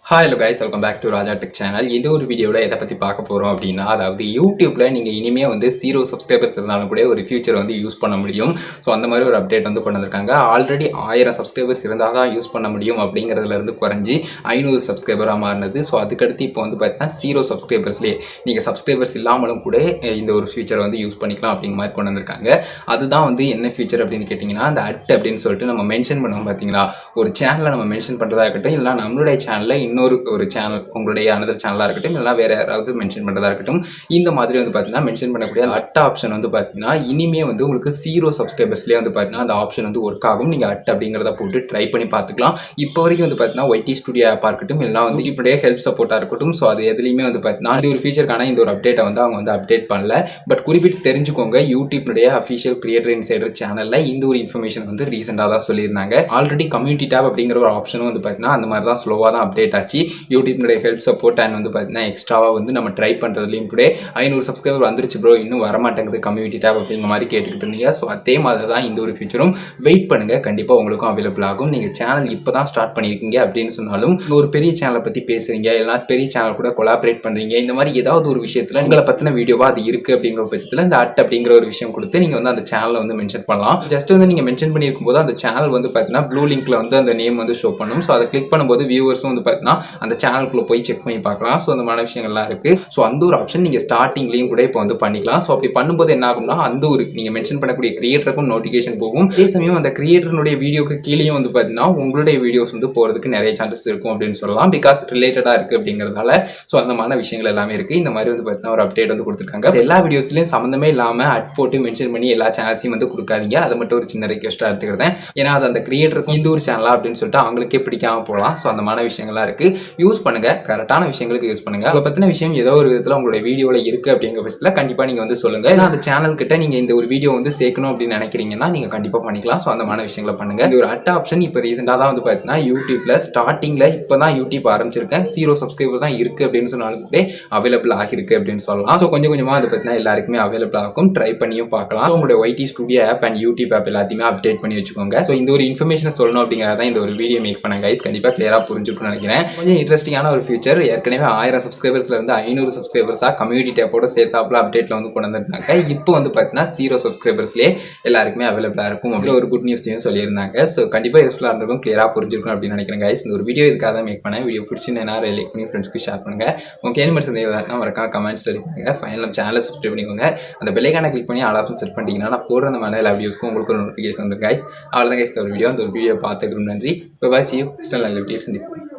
Hi hello guys, welcome back to Raja tech channel. இந்த ஒரு வீடியோவில் எதை பற்றி பார்க்க போகிறோம் அப்படின்னா, அதாவது யூடியூப்பில் நீங்கள் இனிமேல் வந்து 0 சப்ஸ்கிரைபர்ஸ் இருந்தாலும் கூட ஒரு ஃபியூச்சர் வந்து யூஸ் பண்ண முடியும். ஸோ அந்த மாதிரி ஒரு அப்டேட் வந்து கொண்டு வந்திருக்காங்க. ஆல்ரெடி 1000 சப்ஸ்கிரைபர்ஸ் இருந்தால் தான் யூஸ் பண்ண முடியும் அப்படிங்கிறதுலேருந்து குறைஞ்சி 500 சப்ஸ்கிரைபராக மாறினது. ஸோ அதுக்கடுத்து இப்போ வந்து பார்த்தீங்கன்னா 0 சப்ஸ்கிரைபர்ஸ்லேயே நீங்கள் சப்ஸ்கிரைபர்ஸ் இல்லாமலும் கூட இந்த ஒரு ஃபியூச்சரை வந்து யூஸ் பண்ணிக்கலாம் அப்படிங்கிற மாதிரி கொண்டு வந்திருக்காங்க. அதுதான் வந்து என்ன ஃபியூச்சர் அப்படின்னு கேட்டிங்கன்னா, அந்த அட் அப்படின்னு சொல்லிட்டு நம்ம மென்ஷன் பண்ணுவோம் பார்த்தீங்களா, ஒரு சேனலை நம்ம மென்ஷன் பண்ணுறதா இருக்கட்டும், இல்லை நம்மளுடைய சேனலில் ஒரு சேனல் உங்களுடைய அனதர் சேனலாக இருக்கட்டும், இல்லைனா வேறு யாராவது மென்ஷன் பண்ணுறதா இருக்கட்டும், இந்த மாதிரி வந்து பார்த்தீங்கன்னா மென்ஷன் பண்ணக்கூடிய அட் ஆப்ஷன் வந்து பார்த்தீங்கன்னா இனிமே வந்து உங்களுக்கு 0 சப்ஸ்கிரைபர்ஸ்லேயே வந்து பார்த்தீங்கன்னா அந்த ஆப்ஷன் வந்து ஒர்க் ஆகும். நீங்கள் அட் அப்படிங்கிறத போட்டு ட்ரை பண்ணி பார்த்துக்கலாம். இப்போ வரைக்கும் வந்து பார்த்தீங்கன்னா ஒய்டி ஸ்டுடியோ ஆப்பாக இருக்கட்டும், இல்லைனா வந்து இப்படியே ஹெல்ப் சப்போர்ட்டாக இருக்கட்டும், ஸோ அது எதுலையுமே வந்து பார்த்தீங்கன்னா இந்த ஒரு ஃபீச்சருக்கான இந்த ஒரு அப்டேட்டை வந்து அவங்க வந்து அப்டேட் பண்ணல. பட் குறிப்பிட்டு தெரிஞ்சுக்கோங்க, யூடியூப்னுடைய அஃபிஷியல் கிரியேட்டர் இன்சைடர் சேனலில் இந்த ஒரு இன்ஃபர்மேஷன் வந்து ரீசெண்டாக தான் சொல்லியிருந்தாங்க. ஆல்ரெடி கம்யூனிட்டி டேப் அப்படிங்கிற ஒரு ஆப்ஷனும் வந்து பார்த்தீங்கன்னா அந்த மாதிரி தான் ஸ்லோவாக தான் அப்டேட் ஆச்சு. யூடியூப்னுடைய ஹெல்ப் சப்போர்ட் அண்ட் வந்து பார்த்தீங்கன்னா எக்ஸ்ட்ராவாக வந்து நம்ம ட்ரை பண்ணுறதுலையும் கூட 500 சப்ஸ்கிரைபர் வந்துருச்சு ப்ரோ, இன்னும் வரமாட்டேங்குது கம்யூனிட்டி டேப் அப்படிங்கிற மாதிரி கேட்டுக்கிட்டு இருந்தீங்க. ஸோ அதே மாதிரி தான் இந்த ஒரு ஃபியூச்சரும். வெயிட் பண்ணுங்கள், கண்டிப்பாக உங்களுக்கும் அவைலபிள் ஆகும். நீங்கள் சேனல் இப்போ தான் ஸ்டார்ட் பண்ணியிருக்கீங்க அப்படின்னு சொன்னாலும், ஒரு பெரிய சேனலை பற்றி பேசுகிறீங்க, இல்லைனா பெரிய சேனல் கூட கொலாபரேட் பண்ணுறீங்க, இந்த மாதிரி ஏதாவது ஒரு விஷயத்தில் உங்களை பற்றின வீடியோவாக அது இருக்குது அப்படிங்கிற பட்சத்தில் இந்த அட் அப்படிங்கிற ஒரு விஷயம் கொடுத்து நீங்கள் வந்து அந்த சேனலை வந்து மென்ஷன் பண்ணலாம். ஜஸ்ட் வந்து நீங்கள் மென்ஷன் பண்ணியிருக்கும் போது அந்த சேனல் வந்து பார்த்தீங்கன்னா ப்ளூ லிங்க்ல வந்து அந்த நேம் வந்து ஷோ பண்ணும். ஸோ அதை கிளிக் பண்ணும்போது வியூவர்ஸும் வந்து பார்த்தீங்கன்னா அந்த சேனலுக்குள்ளே போய் செக் பண்ணி பார்க்கலாம். ஸோ அந்த மாதிரி விஷயங்கள்லாம் இருக்குது. ஸோ அந்த ஒரு ஆப்ஷன் நீங்கள் ஸ்டார்டிங்லேயும் கூட இப்போ வந்து பண்ணிக்கலாம். ஸோ அப்படி பண்ணும்போது என்ன ஆகும்னா, அந்த ஒரு நீங்கள் மென்ஷன் பண்ணக்கூடிய கிரியேட்டருக்கும் நோட்டிஃபிகேஷன் போகும். அதே சமயம் அந்த கிரியேட்டருடைய வீடியோக்கு கீழேயும் வந்து பார்த்தீங்கன்னா உங்களுடைய வீடியோஸ் வந்து போகிறதுக்கு நிறைய சான்சஸ் இருக்கும் அப்படின்னு சொல்லலாம். பிகாஸ் ரிலேட்டடாக இருக்குது அப்படிங்கிறதால. ஸோ அந்த மாதிரி விஷயங்கள் எல்லாமே இருக்குது. இந்த மாதிரி வந்து பார்த்தீங்கன்னா ஒரு அப்டேட் வந்து கொடுத்துருக்காங்க. எல்லா வீடியோஸ்லையும் சம்மந்தமே இல்லாமல் அட் போட்டு மென்ஷன் பண்ணி எல்லா சேனல்ஸையும் வந்து கொடுக்காதீங்க. அதை மட்டும் ஒரு சின்ன ரெக்வெஸ்ட்டாக எடுத்துக்கிறேன். ஏன்னா அது அந்த கிரியேட்டருக்கும் இந்த ஒரு சேனலா அப்படின்னு சொல்லிட்டு அவங்களுக்கே பிடிக்காம போகலாம். ஸோ அந்த மாதிரி விஷயங்கள்லாம் இருக்குது. யூஸ் பண்ணுங்கள், கரெக்டான விஷயங்களுக்கு யூஸ் பண்ணுங்க. அதை பற்றின விஷயம் ஏதோ ஒரு விதத்தில் உங்களுடைய வீடியோவில் இருக்குது அப்படிங்கிற பட்சத்தில் கண்டிப்பாக நீங்கள் வந்து சொல்லுங்கள். ஏன்னா அந்த சேனல் கிட்ட நீங்கள் இந்த ஒரு வீடியோ வந்து சேர்க்கணும் அப்படின்னு நினைக்கிறீங்கன்னா நீங்கள் கண்டிப்பாக பண்ணிக்கலாம். ஸோ அந்த மாதிரி விஷயங்களை பண்ணுங்கள். இந்த ஒரு அட் ஆப்ஷன் இப்போ ரீசெண்டாக தான் வந்து பார்த்தீங்கன்னா யூடியூப்ல ஸ்டார்டிங்கில் இப்போ தான் யூடியூப் ஆரம்பிச்சிருக்கேன், 0 சப்ஸ்கிரைபர் தான் இருக்குது அப்படின்னு சொன்னாலும் கூட அவைலபிள் ஆகிருக்கு அப்படின்னு சொல்லலாம். ஸோ கொஞ்சம் கொஞ்சமாக அதை பற்றினா எல்லாருக்குமே அவைலபிள் ஆகும். ட்ரை பண்ணியும் பார்க்கலாம். உங்களுடைய YT studio app and YouTube app எல்லாத்தையுமே அப்டேட் பண்ணி வச்சுக்கோங்க. ஸோ இந்த ஒரு இன்ஃபர்மேஷனை சொல்லணும் அப்படிங்கிறத இந்த ஒரு வீடியோ மேக் பண்ண கைஸ். கண்டிப்பாக கிளியராக புரிஞ்சுக்கணும்னு நினைக்கிறேன். கொஞ்சம் இன்ட்ரெஸ்டிங்கான ஒரு ஃபியூச்சர். ஏற்கனவே 1000 சப்ஸ்கிரைபர்ஸ்ல இருந்து 500 சப்ஸ்கிரைபர்ஸாக கம்யூனிட்டி டேப்போட சேர்த்தாப்புல அப்டேட்ல வந்து கொண்டு வந்திருந்தாங்க. இப்போ வந்து பார்த்தீங்கன்னா 0 சப்ஸ்கிரைபர்ஸ்லேயே எல்லாருக்குமே அவைலபிளாக இருக்கும் அப்படி ஒரு குட் நியூஸையும் சொல்லியிருந்தாங்க. ஸோ கண்டிப்பாக யூஸ்ஃபுல்லாக இருந்திருக்கும், கிளியராக புரிஞ்சிருக்கும் அப்படின்னு நினைக்கிறேன் கைஸ். இந்த ஒரு வீடியோ இதுக்காக தான் மேக் பண்ணேன். வீடியோ பிடிச்சிருந்தேன்னா லைக் பண்ணி ஃப்ரெண்ட்ஸ்க்கு ஷேர் பண்ணுங்க. உங்களுக்கு என்ன மாதிரி சந்தேகம் மறக்காம கமெண்ட்ஸ்ல பண்ணுங்க. ஃபைனல் சேனலை சப்ஸ்கிரைப் பண்ணிக்கோங்க. அந்த பெல்லைக்கான கிளிக் பண்ணி ஆல் ஆப்ஷன் செட் பண்ணிட்டீங்கன்னா நான் போடுற அந்த மாதிரி எல்லா வீடியோஸ்க்கும் உங்களுக்கு ஒரு நோட்டிஃபிகேஷன் வந்து கைஸ். அவ்வளோதான் கைஸ். ஒரு வீடியோ பார்த்துக்கிறோம். நன்றி. பை. See you. Still நல்ல வீடியோ சந்திப்போம்.